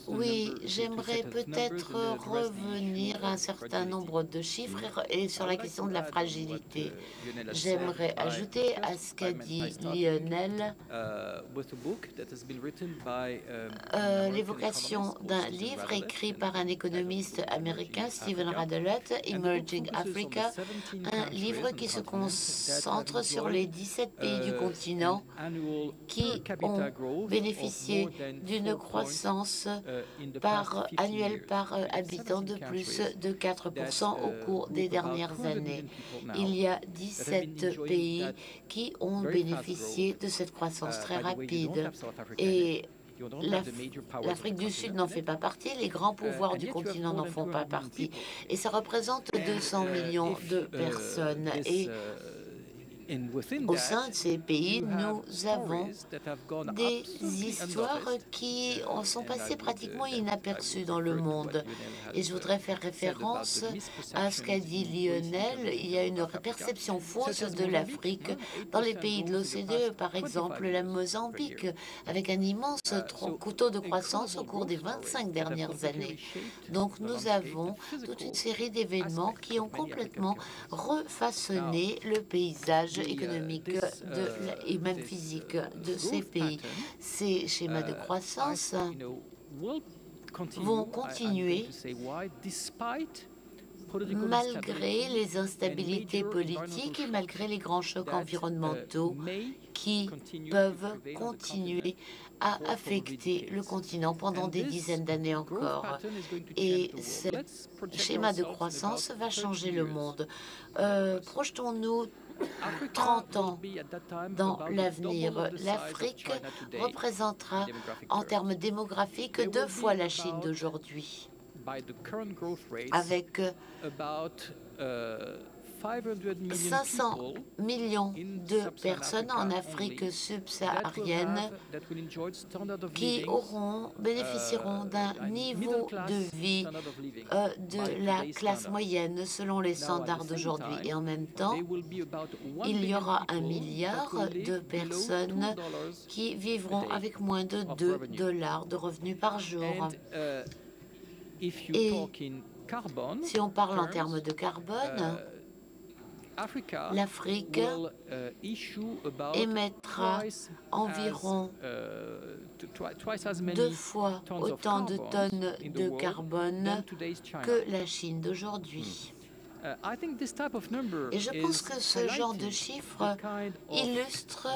Oui, j'aimerais peut-être revenir à un certain nombre de chiffres et sur la question de la fragilité. J'aimerais ajouter à ce qu'a dit Lionel l'évocation d'un livre écrit par un économiste américain, Stephen Radelet, Emerging Africa, un livre qui se concentre sur les 17 pays du continent qui ont bénéficié d'une croissance annuelle par habitant de plus de 4% au cours des dernières années. Il y a 17 pays qui ont bénéficié de cette croissance très rapide et l'Afrique du Sud n'en fait pas partie, les grands pouvoirs du continent n'en font pas partie. Et ça représente 200 millions de personnes. Et au sein de ces pays, nous avons des histoires qui sont passées pratiquement inaperçues dans le monde. Et je voudrais faire référence à ce qu'a dit Lionel. Il y a une perception fausse de l'Afrique dans les pays de l'OCDE, par exemple la Mozambique, avec un immense couteau de croissance au cours des 25 dernières années. Donc nous avons toute une série d'événements qui ont complètement refaçonné le paysage économique et même physique de ces pays. Ces schémas de croissance vont continuer malgré les instabilités politiques et malgré les grands chocs environnementaux qui peuvent continuer à affecter le continent pendant des dizaines d'années encore. Et ce schéma de croissance va changer le monde. Projetons-nous 30 ans dans l'avenir. L'Afrique représentera en termes démographiques 2 fois la Chine d'aujourd'hui, avec 500 millions de personnes en Afrique subsaharienne qui bénéficieront d'un niveau de vie de la classe moyenne selon les standards d'aujourd'hui. Et en même temps, il y aura 1 milliard de personnes qui vivront avec moins de 2 dollars de revenus par jour. Et si on parle en termes de carbone, l'Afrique émettra environ 2 fois autant de tonnes de carbone que la Chine d'aujourd'hui. Et je pense que ce genre de chiffre illustre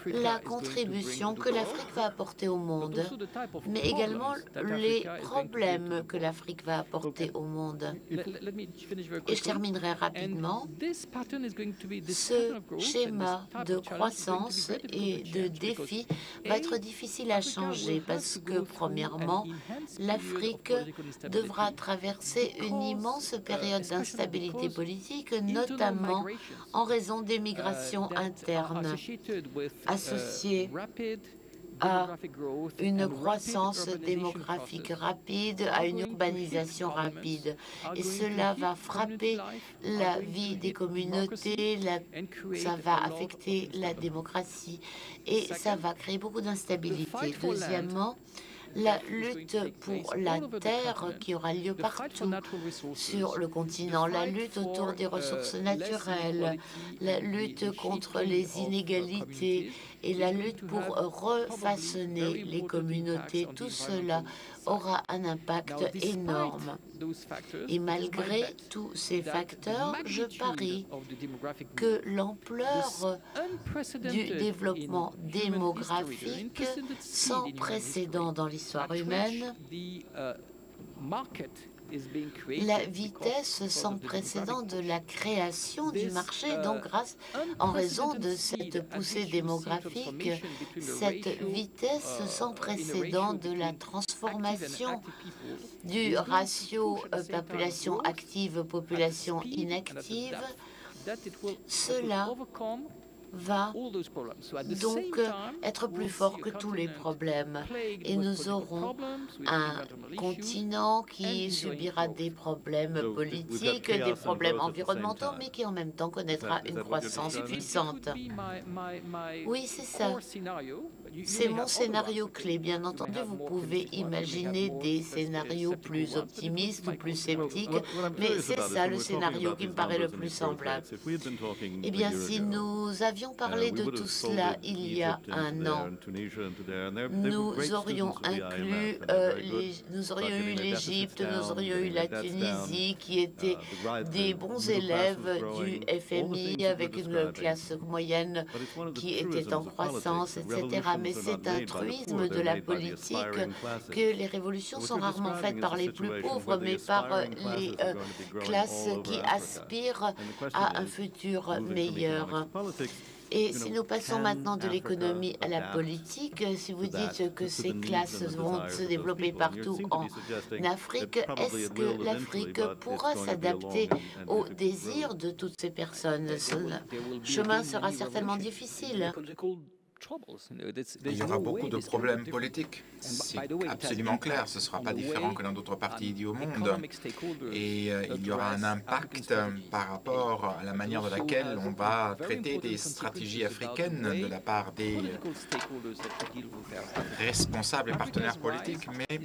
la contribution que l'Afrique va apporter au monde, mais également les problèmes que l'Afrique va apporter au monde. Et je terminerai rapidement. Ce schéma de croissance et de défi va être difficile à changer parce que, premièrement, l'Afrique devra traverser une immense période d'instabilité politique, notamment en raison des migrations internes associée à une croissance démographique rapide, à une urbanisation rapide. Et cela va frapper la vie des communautés, ça va affecter la démocratie et ça va créer beaucoup d'instabilité. Deuxièmement, la lutte pour la terre qui aura lieu partout sur le continent, la lutte autour des ressources naturelles, la lutte contre les inégalités et la lutte pour refaçonner les communautés, tout cela aura un impact énorme. Et malgré tous ces facteurs, je parie que l'ampleur du développement démographique sans précédent dans l'histoire humaine, la vitesse sans précédent de la création du marché, donc en raison de cette poussée démographique, cette vitesse sans précédent de la transformation du ratio population active-population inactive, cela va donc être plus fort que tous les problèmes. Et nous aurons un continent qui subira des problèmes politiques, des problèmes environnementaux, mais qui en même temps connaîtra une croissance puissante. Oui, c'est ça. C'est mon scénario clé. Bien entendu, vous pouvez imaginer des scénarios plus optimistes ou plus sceptiques, mais c'est ça le scénario qui me paraît le plus semblable. Eh bien, si nous avions parlé de tout cela il y a un an, nous aurions eu l'Égypte, nous aurions eu la Tunisie, qui étaient des bons élèves du FMI avec une classe moyenne qui était en croissance, etc. Mais c'est un truisme de la politique que les révolutions sont rarement faites par les plus pauvres, mais par les classes qui aspirent à un futur meilleur. Et si nous passons maintenant de l'économie à la politique, si vous dites que ces classes vont se développer partout en Afrique, est-ce que l'Afrique pourra s'adapter aux désirs de toutes ces personnes? Le chemin sera certainement difficile. Il y aura beaucoup de problèmes politiques. C'est absolument clair. Ce ne sera pas différent que dans d'autres parties du monde. Et il y aura un impact par rapport à la manière de laquelle on va traiter des stratégies africaines de la part des responsables et partenaires politiques. Mais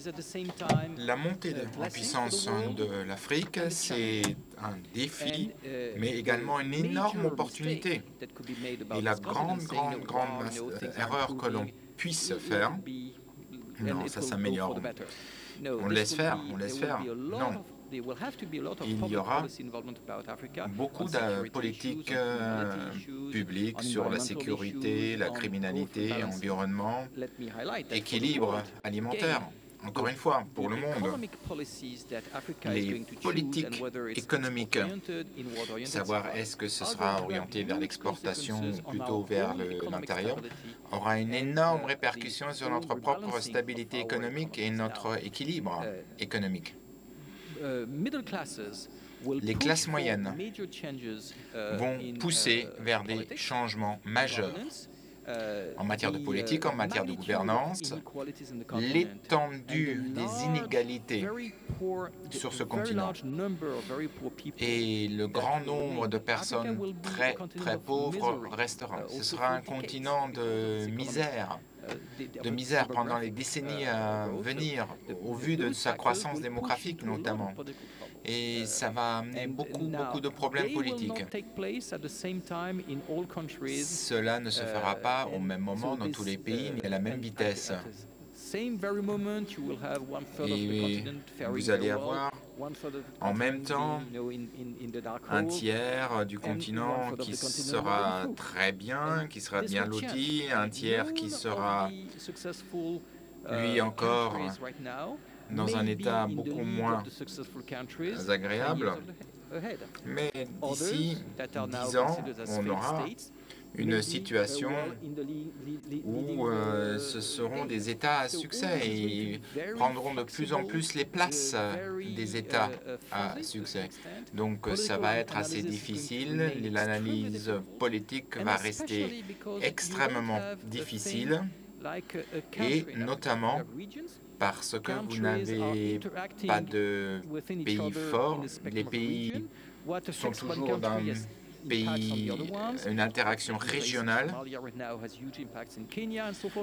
la montée en puissance de l'Afrique, c'est un défi, mais également une énorme opportunité. Et la grande erreur que l'on puisse faire, non, ça s'améliore. On laisse faire, non. Il y aura beaucoup de politiques publiques sur la sécurité, la criminalité, l'environnement, équilibre alimentaire. Encore une fois, pour le monde, les politiques économiques, savoir est-ce que ce sera orienté vers l'exportation ou plutôt vers l'intérieur, aura une énorme répercussion sur notre propre stabilité économique et notre équilibre économique. Les classes moyennes vont pousser vers des changements majeurs en matière de politique, en matière de gouvernance. L'étendue des inégalités sur ce continent et le grand nombre de personnes très pauvres restera. Ce sera un continent de misère pendant les décennies à venir, au vu de sa croissance démographique notamment. Et ça va amener beaucoup de problèmes politiques. Cela ne se fera pas au même moment dans tous les pays, ni à la même vitesse. Et vous allez avoir en même temps un tiers du continent qui sera très bien, qui sera bien loti, un tiers qui sera, lui encore, dans un état beaucoup moins agréable. Mais d'ici 10 ans, on aura une situation où ce seront des États à succès et prendront de plus en plus les places des États à succès. Donc ça va être assez difficile, l'analyse politique va rester extrêmement difficile et notamment parce que vous n'avez pas de pays forts, les pays sont toujours dans une interaction régionale.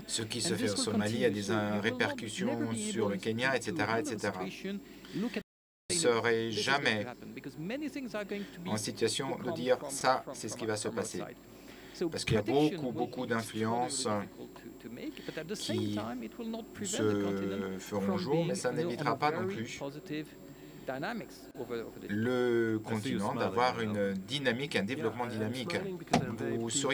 Ce qui se fait en Somalie a des répercussions sur le Kenya, etc., etc. Vous ne serez jamais en situation de dire ça, c'est ce qui va se passer. Parce qu'il y a beaucoup d'influences qui se feront jour, mais ça n'évitera pas non plus le continent d'avoir une dynamique, un développement dynamique. Vous seriez